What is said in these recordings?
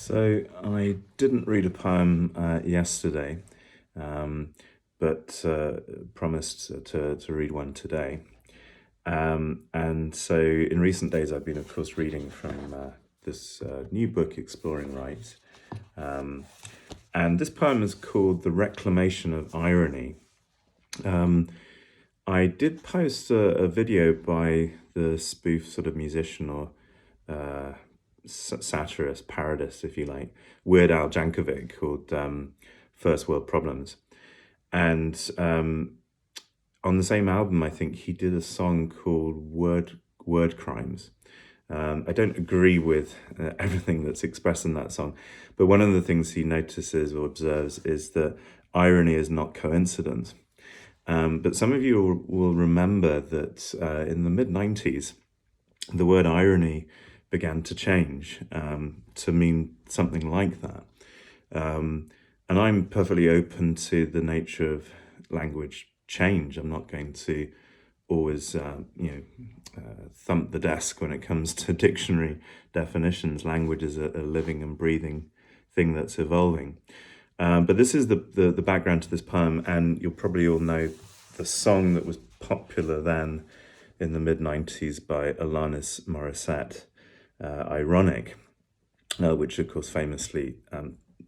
So I didn't read a poem yesterday, but promised to read one today. And so in recent days, I've been, of course, reading from this new book, Exploring Right. And this poem is called The Reclamation of Irony. I did post a video by the spoof sort of musician or satirist, parodist, if you like, Weird Al Jankovic, called First World Problems. And on the same album, I think he did a song called Word Crimes. I don't agree with everything that's expressed in that song, but one of the things he notices or observes is that irony is not coincidence. But some of you will remember that in the mid-90s, the word irony began to change to mean something like that. And I'm perfectly open to the nature of language change. I'm not going to always, thump the desk when it comes to dictionary definitions. Language is a living and breathing thing that's evolving. But this is the background to this poem, and you'll probably all know the song that was popular then in the mid-90s by Alanis Morissette, Ironic, which of course famously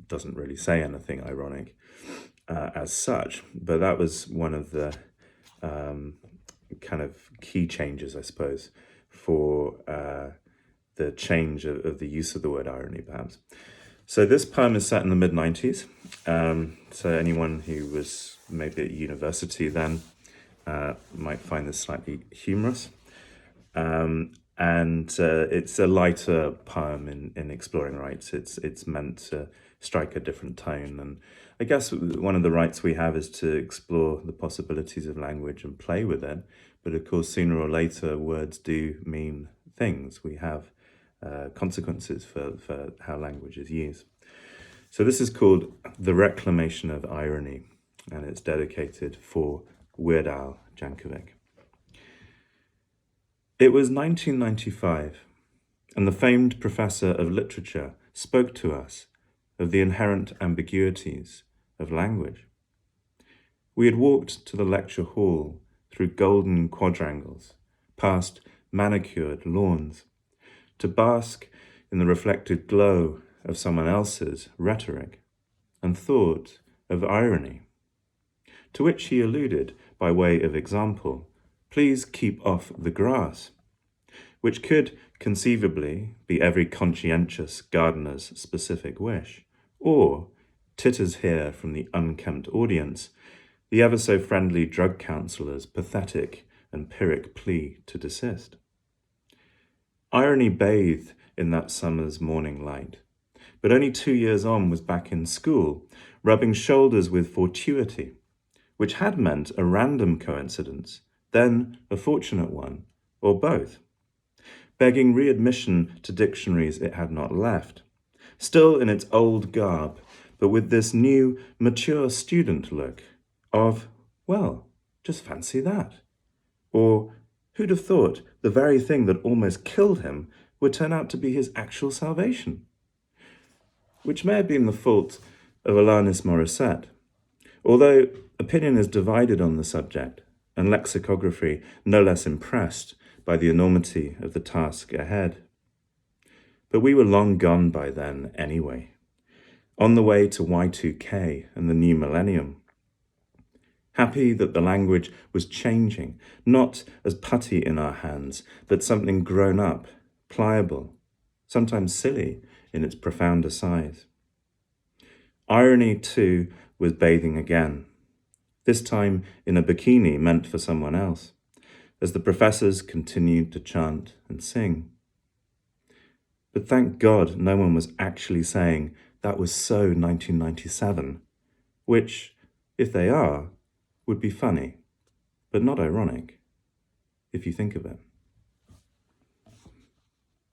doesn't really say anything ironic as such, but that was one of the kind of key changes, I suppose, for the change of the use of the word irony, perhaps. So this poem is set in the mid-90s. So anyone who was maybe at university then might find this slightly humorous. And it's a lighter poem in Exploring Rights. It's meant to strike a different tone. And I guess one of the rights we have is to explore the possibilities of language and play with it. But of course, sooner or later, words do mean things. We have consequences for how language is used. So this is called The Reclamation of Irony, and it's dedicated for Weird Al Jankovic. It was 1995, and the famed professor of literature spoke to us of the inherent ambiguities of language. We had walked to the lecture hall through golden quadrangles, past manicured lawns, to bask in the reflected glow of someone else's rhetoric, and thought of irony, to which he alluded by way of example, "Please keep off the grass," which could conceivably be every conscientious gardener's specific wish, or, titters here from the unkempt audience, the ever-so-friendly drug counsellor's pathetic and pyrrhic plea to desist. Irony bathed in that summer's morning light, but only 2 years on was back in school, rubbing shoulders with fortuity, which had meant a random coincidence, then a fortunate one, or both, begging readmission to dictionaries it had not left, still in its old garb, but with this new, mature student look of, well, just fancy that. Or, who'd have thought the very thing that almost killed him would turn out to be his actual salvation? Which may have been the fault of Alanis Morissette, although opinion is divided on the subject, and lexicography no less impressed by the enormity of the task ahead. But we were long gone by then anyway, on the way to Y2K and the new millennium. Happy that the language was changing, not as putty in our hands, but something grown up, pliable, sometimes silly in its profounder size. Irony, too, was bathing again, this time in a bikini meant for someone else, as the professors continued to chant and sing. But thank God no one was actually saying that was so 1997, which, if they are, would be funny, but not ironic, if you think of it.